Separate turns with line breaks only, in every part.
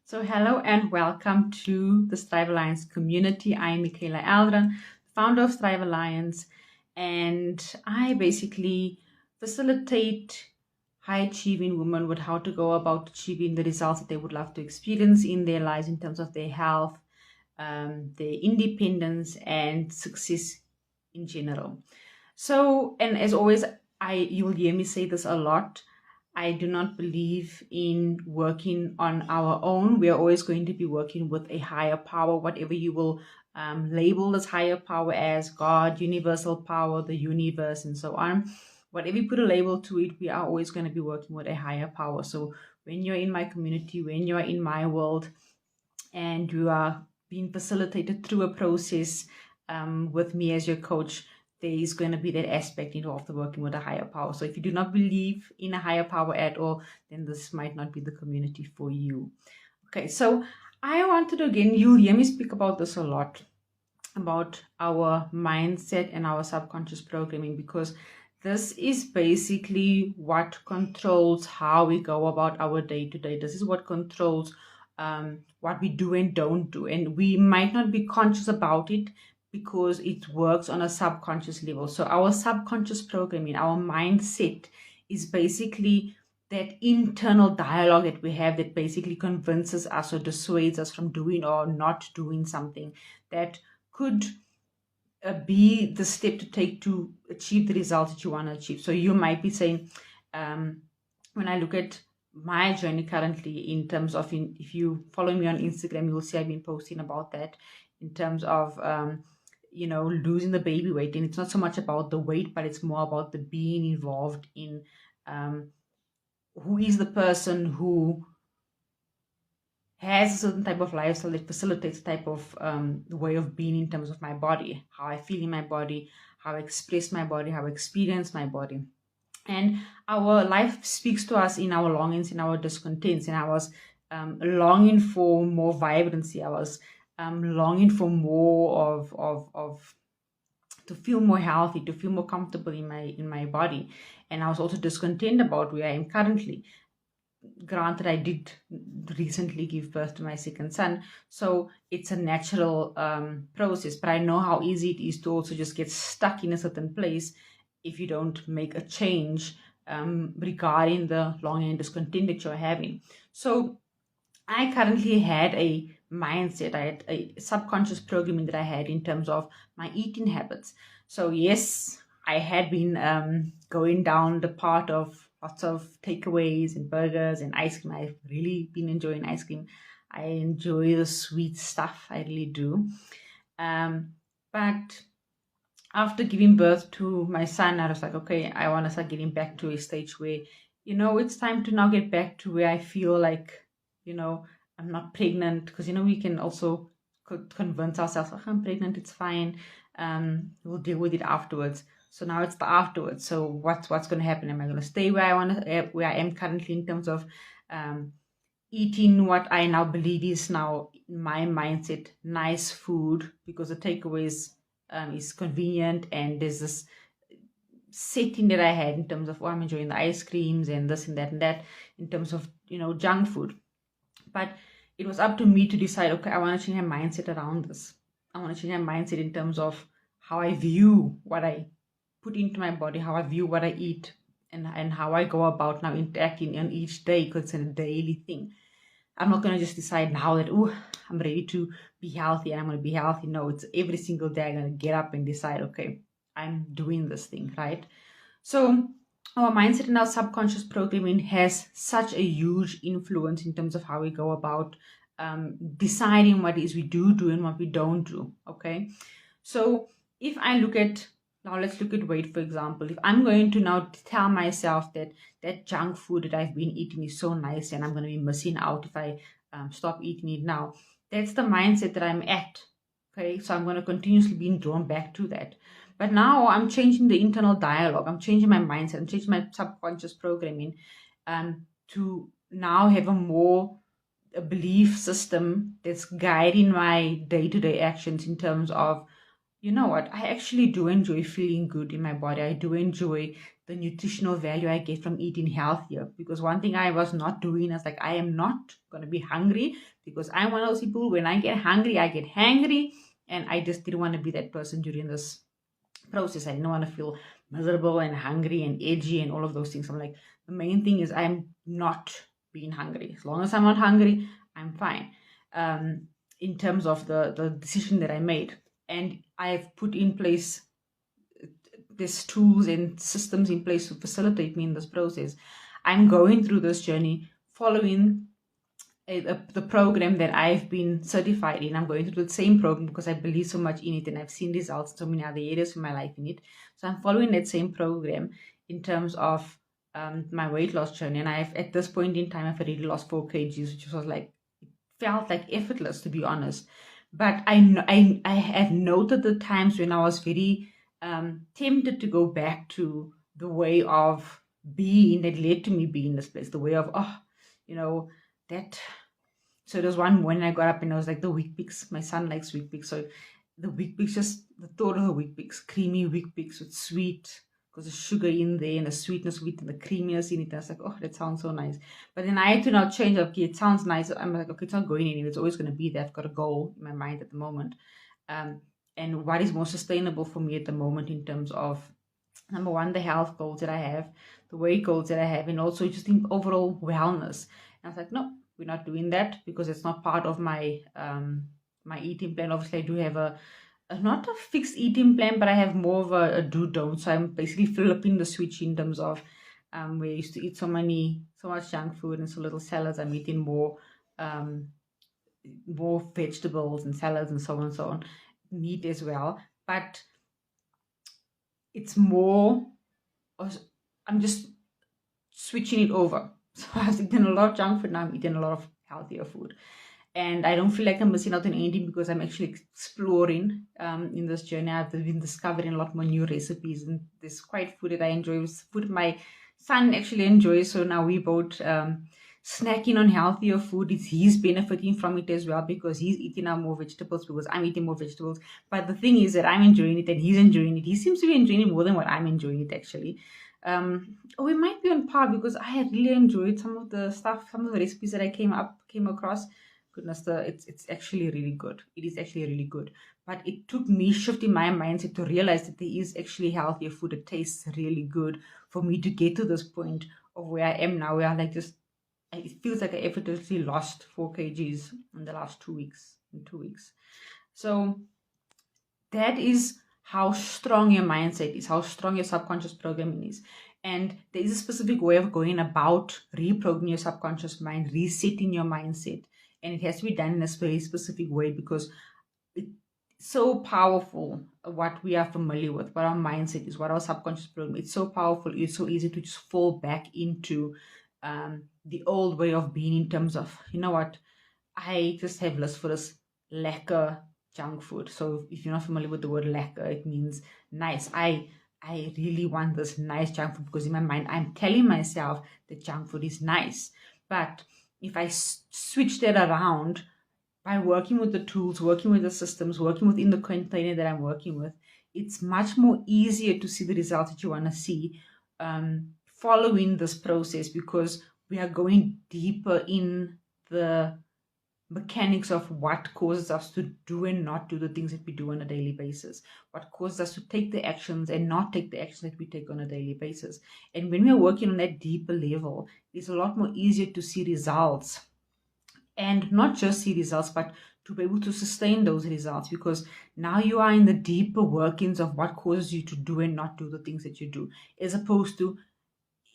So hello and welcome to the Strive Alliance community. I'm Micheila, founder of Strive Alliance, and I basically facilitate high achieving women with how to go about achieving the results that they would love to experience in their lives in terms of their health, their independence, and success in general. So, and as always, you will hear me say this a lot. I do not believe in working on our own. We are always going to be working with a higher power, whatever you will label this higher power as God, universal power, the universe, and so on. Whatever you put a label to it, we are always going to be working with a higher power. So when you're in my community, when you're in my world, and you are being facilitated through a process with me as your coach, there is going to be that aspect involved of working with a higher power. So if you do not believe in a higher power at all, then this might not be the community for you. Okay, so I wanted to, again, you'll hear me speak about this a lot, about our mindset and our subconscious programming, because this is basically what controls how we go about our day to day. This is what controls what we do and don't do. And we might not be conscious about it because it works on a subconscious level. So our subconscious programming, our mindset is basically that internal dialogue that we have that basically convinces us or dissuades us from doing or not doing something that could be the step to take to achieve the results that you want to achieve. So you might be saying, when I look at my journey currently in terms of, if you follow me on Instagram, you'll see I've been posting about that in terms of, losing the baby weight. And it's not so much about the weight, but it's more about the being involved in who is the person who has a certain type of lifestyle that facilitates type of way of being in terms of my body, how I feel in my body, how I express my body, how I experience my body. And our life speaks to us in our longings, in our discontents. And I was longing for more vibrancy. I was longing for more of to feel more healthy, to feel more comfortable in my body. And I was also discontent about where I am currently. Granted, I did recently give birth to my second son, so it's a natural process, but I know how easy it is to also just get stuck in a certain place if you don't make a change regarding the longing and discontent that you're having. So I currently had a mindset, I had a subconscious programming that I had in terms of my eating habits. So yes, I had been going down the path of lots of takeaways and burgers and ice cream. I've really been enjoying ice cream. I enjoy the sweet stuff. I really do. But after giving birth to my son, I was like, okay, I want to start getting back to a stage where, it's time to now get back to where I feel like, I'm not pregnant. Because, we can also convince ourselves, oh, I'm pregnant, it's fine. We'll deal with it afterwards. So now it's the afterwards. So what's going to happen? Am I going to stay where I am currently in terms of eating what I now believe is now my mindset, nice food, because the takeaways is convenient, and there's this setting that I had in terms of, I'm enjoying the ice creams and this and that in terms of, junk food. But it was up to me to decide, okay, I want to change my mindset around this. I want to change my mindset in terms of how I view what I put into my body, how I view what I eat, and how I go about now interacting on each day, because it's a daily thing. I'm not going to just decide now that, I'm ready to be healthy and I'm going to be healthy. No, it's every single day I'm going to get up and decide, okay, I'm doing this thing, right? So our mindset and our subconscious programming has such a huge influence in terms of how we go about deciding what it is we do and what we don't do, okay? So if I look at, now let's look at weight, for example. If I'm going to now tell myself that that junk food that I've been eating is so nice and I'm going to be missing out if I stop eating it now, that's the mindset that I'm at. Okay, so I'm going to continuously be drawn back to that. But now I'm changing the internal dialogue. I'm changing my mindset. I'm changing my subconscious programming to now have a belief system that's guiding my day-to-day actions in terms of, you know what? I actually do enjoy feeling good in my body. I do enjoy the nutritional value I get from eating healthier. Because one thing I was not doing is like, I am not going to be hungry, because I'm one of those people, when I get hungry, I get hangry. And I just didn't want to be that person during this process. I didn't want to feel miserable and hungry and edgy and all of those things. I'm like, the main thing is I'm not being hungry. As long as I'm not hungry, I'm fine. In terms of the decision that I made. And I've put in place these tools and systems in place to facilitate me in this process. I'm going through this journey following the program that I've been certified in. I'm going through the same program because I believe so much in it, and I've seen results in so many other areas of my life in it. So I'm following that same program in terms of my weight loss journey. And I've, at this point in time, I've already lost 4 kgs, which was like, felt like effortless, to be honest. But I have noted the times when I was very tempted to go back to the way of being that led to me being in this place, the way of, oh, you know, that. So there was one morning I got up and I was like, the wheat bix. My son likes wheat bix. So the wheat bix, just the thought of the wheat bix, creamy wheat bix with sweet, because the sugar in there and the sweetness with and the creaminess in it. I was like, oh, that sounds so nice. But then I had to now change, okay, it sounds nice. I'm like, okay, it's not going anywhere. It's always going to be there. I've got a goal in my mind at the moment. And what is more sustainable for me at the moment in terms of, number one, the health goals that I have, the weight goals that I have, and also just in overall wellness. And I was like, no, we're not doing that because it's not part of my my eating plan. Obviously, I do have a not a fixed eating plan, but I have more of a do don't. So I'm basically flipping the switch in terms of where I used to eat so much junk food and so little salads. I'm eating more vegetables and salads and so on and so on, meat as well. But it's more, I'm just switching it over. So I was eating a lot of junk food, now I'm eating a lot of healthier food. And I don't feel like I'm missing out on anything because I'm actually exploring in this journey. I've been discovering a lot more new recipes, and there's quite food that I enjoy. It's food my son actually enjoys. So now we both snacking on healthier food. He's benefiting from it as well because he's eating now more vegetables because I'm eating more vegetables. But the thing is that I'm enjoying it and he's enjoying it. He seems to be enjoying it more than what I'm enjoying it actually. We might be on par because I have really enjoyed some of the stuff, some of the recipes that I came across. Goodness, it's actually really good. It is actually really good. But it took me shifting my mindset to realize that there is actually healthier food that tastes really good for me to get to this point of where I am now, where I like just, it feels like I effortlessly lost 4 kgs in the last 2 weeks. In 2 weeks. So that is how strong your mindset is, how strong your subconscious programming is. And there is a specific way of going about reprogramming your subconscious mind, resetting your mindset. And it has to be done in a very specific way because it's so powerful what we are familiar with, what our mindset is, what our subconscious program. It's so powerful. It's so easy to just fall back into the old way of being in terms of, you know what, I just have lust for this lekker junk food. So if you're not familiar with the word lekker, it means nice. I really want this nice junk food because in my mind, I'm telling myself that junk food is nice. But if I switch that around by working with the tools, working with the systems, working within the container that I'm working with, it's much more easier to see the results that you want to see following this process because we are going deeper in the mechanics of what causes us to do and not do the things that we do on a daily basis, what causes us to take the actions and not take the actions that we take on a daily basis. And when we're working on that deeper level, it's a lot more easier to see results, and not just see results, but to be able to sustain those results, because now you are in the deeper workings of what causes you to do and not do the things that you do, as opposed to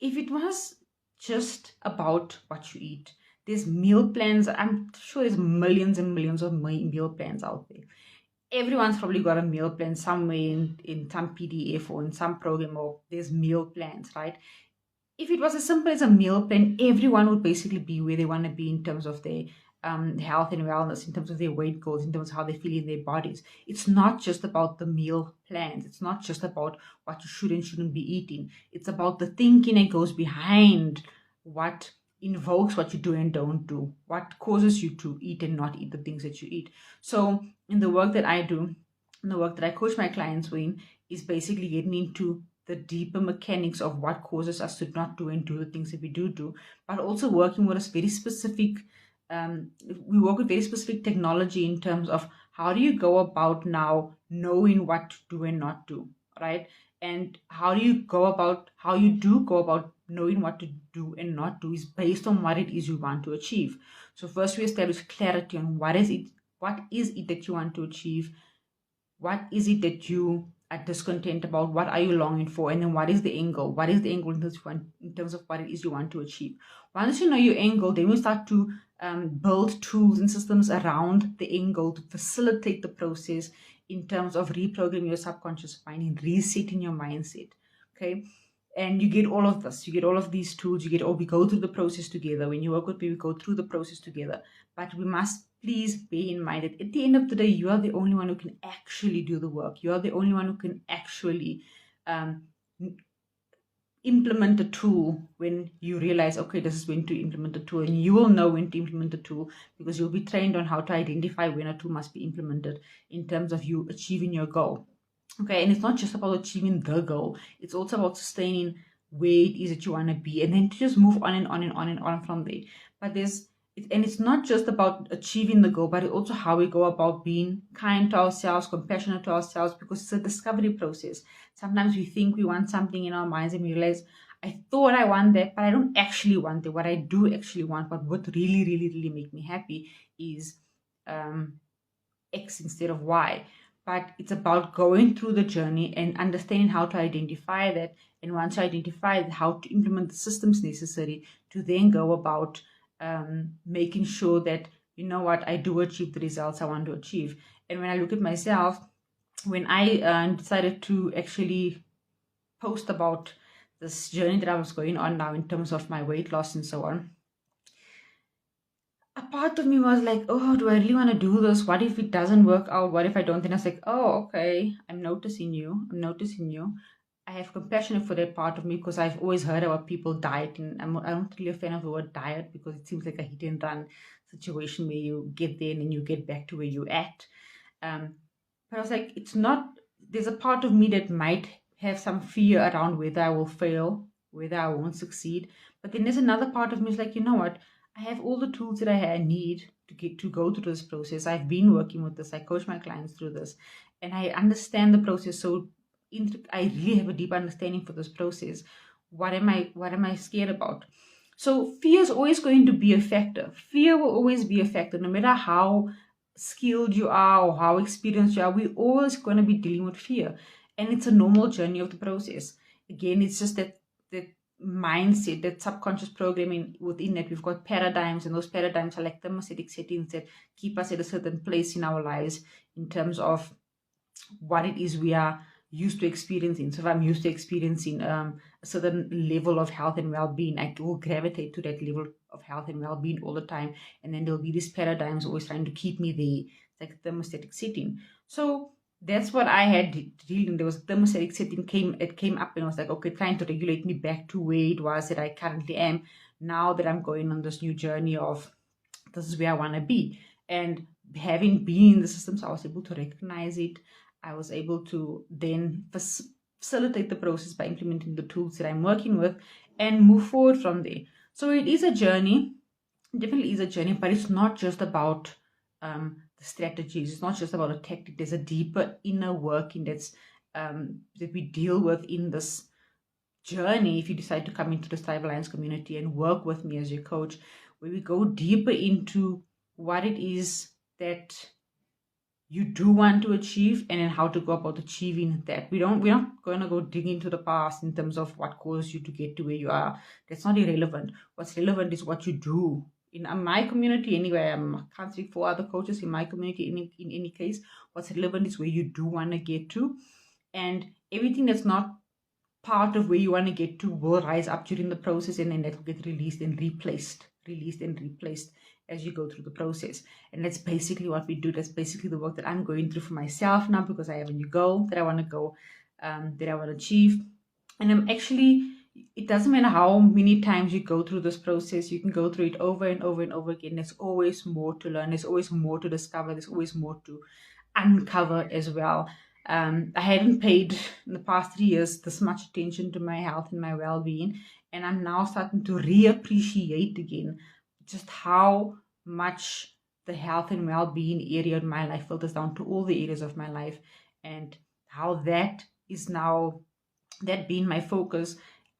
if it was just about what you eat. There's meal plans. I'm sure there's millions and millions of meal plans out there. Everyone's probably got a meal plan somewhere in some PDF or in some program, or there's meal plans, right? If it was as simple as a meal plan, everyone would basically be where they want to be in terms of their health and wellness, in terms of their weight goals, in terms of how they feel in their bodies. It's not just about the meal plans. It's not just about what you should and shouldn't be eating. It's about the thinking that goes behind what invokes what you do and don't do, what causes you to eat and not eat the things that you eat. So in the work that I do, and the work that I coach my clients in is basically getting into the deeper mechanics of what causes us to not do and do the things that we do, but also working with a very specific, we work with very specific technology in terms of how do you go about now knowing what to do and not do, right? And how you do go about knowing what to do and not do is based on what it is you want to achieve. So first we establish clarity on what is it that you want to achieve, what is it that you are discontent about, what are you longing for, and then what is the end goal, in terms of what it is you want to achieve. Once you know your end goal, then we start to build tools and systems around the end goal to facilitate the process in terms of reprogramming your subconscious mind and resetting your mindset. Okay, and you get all of this, you get all of these tools, we go through the process together. When you work with me, we go through the process together, but we must please bear in mind that at the end of the day, you are the only one who can actually do the work. You are the only one who can actually um, implement the tool when you realize, okay, this is when to implement the tool. And you will know when to implement the tool because you'll be trained on how to identify when a tool must be implemented in terms of you achieving your goal. Okay, and it's not just about achieving the goal, it's also about sustaining where it is that you want to be and then to just move on and on and on and on from there. But it's not just about achieving the goal, but it's also how we go about being kind to ourselves, compassionate to ourselves, because it's a discovery process. Sometimes we think we want something in our minds and we realize, I thought I want that, but I don't actually want it. What I do actually want, but what really, really, really make me happy is um, X instead of Y. But it's about going through the journey and understanding how to identify that. And once you identify how to implement the systems necessary to then go about making sure that, you know what, I do achieve the results I want to achieve. And when I look at myself, when I decided to actually post about this journey that I was going on now in terms of my weight loss and so on, a part of me was like, oh, do I really want to do this? What if it doesn't work out? What if I don't? And I was like, oh, okay, I'm noticing you. I'm noticing you. I have compassion for that part of me because I've always heard about people dieting. I'm not really a fan of the word diet because it seems like a hit and run situation where you get there and then you get back to where you're at. Um, but I was like, it's not, there's a part of me that might have some fear around whether I will fail, whether I won't succeed. But then there's another part of me is like, you know what? I have all the tools that I need to go through this process. I've been working with this. I coach my clients through this, and I understand the process. So I really have a deep understanding for this process. What am I scared about? So fear is always going to be a factor. Fear will always be a factor, no matter how skilled you are or how experienced you are. We're always going to be dealing with fear, and it's a normal journey of the process. Again, it's just that mindset, that subconscious programming within that. We've got paradigms, and those paradigms are like thermostatic settings that keep us at a certain place in our lives in terms of what it is we are used to experiencing. So if I'm used to experiencing a certain level of health and well-being, I will gravitate to that level of health and well-being all the time. And then there'll be these paradigms always trying to keep me there. It's like a thermostatic setting. So that's what I had dealing. There was a thermostatic setting came up and I was like, okay, trying to regulate me back to where it was that I currently am now that I'm going on this new journey of this is where I want to be. And having been in the systems, I was able to recognize it. I was able to then facilitate the process by implementing the tools that I'm working with and move forward from there. So it is a journey, definitely is a journey, but it's not just about the strategies. It's not just about a tactic. There's a deeper inner working that we deal with in this journey. If you decide to come into the Thrive Alliance community and work with me as your coach, where we go deeper into what it is that you do want to achieve and then how to go about achieving that. We're not going to go dig into the past in terms of what caused you to get to where you are. That's not irrelevant. What's relevant is what you do. In my community anyway, I can't speak for other coaches in my community in any case. What's relevant is where you do want to get to, and everything that's not part of where you want to get to will rise up during the process, and then that will get released and replaced as you go through the process. And that's basically what we do. That's basically the work that I'm going through for myself now, because I have a new goal that I want to that I want to achieve. And I'm actually, it doesn't matter how many times you go through this process, you can go through it over and over and over again. There's always more to learn. There's always more to discover. There's always more to uncover as well. I hadn't paid in the past 3 years this much attention to my health and my well-being, and I'm now starting to reappreciate again just how much the health and well-being area in my life filters down to all the areas of my life, and how that is now, that being my focus,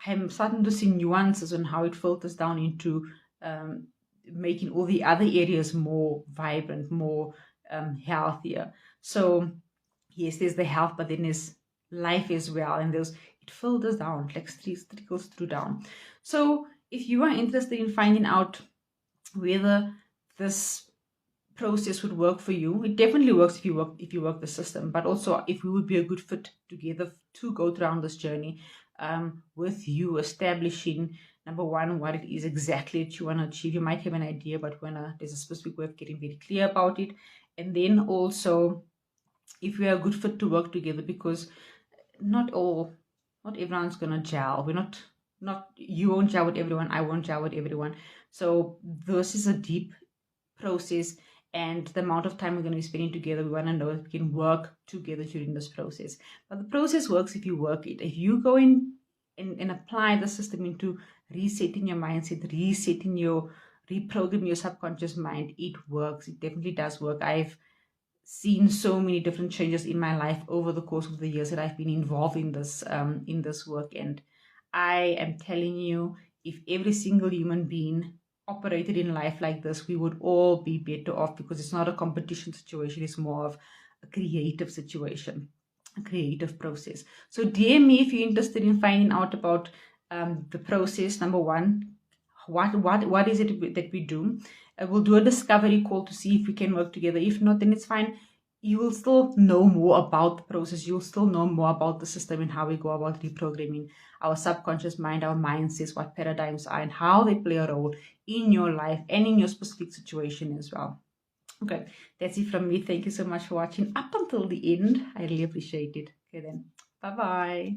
I'm starting to see nuances on how it filters down into um, making all the other areas more vibrant, more healthier. So yes, there's the health, but then there's life as well, and there's, it filters down, like trickles through down. So if you are interested in finding out whether this process would work for you, it definitely works if you work the system, but also if we would be a good fit together to go down this journey, with you establishing, number one, what it is exactly that you want to achieve. You might have an idea, but when there's a specific way of getting very clear about it, and then also if we are a good fit to work together, because not all, not everyone's gonna gel. We're not you won't gel with everyone, I won't gel with everyone. So this is a deep process, and the amount of time we're going to be spending together, we want to know if we can work together during this process. But the process works if you work it. If you go in and apply the system into resetting your mindset, reprogram your subconscious mind, it works. It definitely does work. I've seen so many different changes in my life over the course of the years that I've been involved in this work. And I am telling you, if every single human being operated in life like this, we would all be better off, because it's not a competition situation, it's more of a creative situation, a creative process. So DM me if you're interested in finding out about the process. Number one, what is it that we do? We'll do a discovery call to see if we can work together. If not, then it's fine. You will still know more about the process. You'll still know more about the system and how we go about reprogramming our subconscious mind, our mindsets, what paradigms are, and how they play a role in your life and in your specific situation as well. Okay, that's it from me. Thank you so much for watching up until the end. I really appreciate it. Okay, then. Bye bye.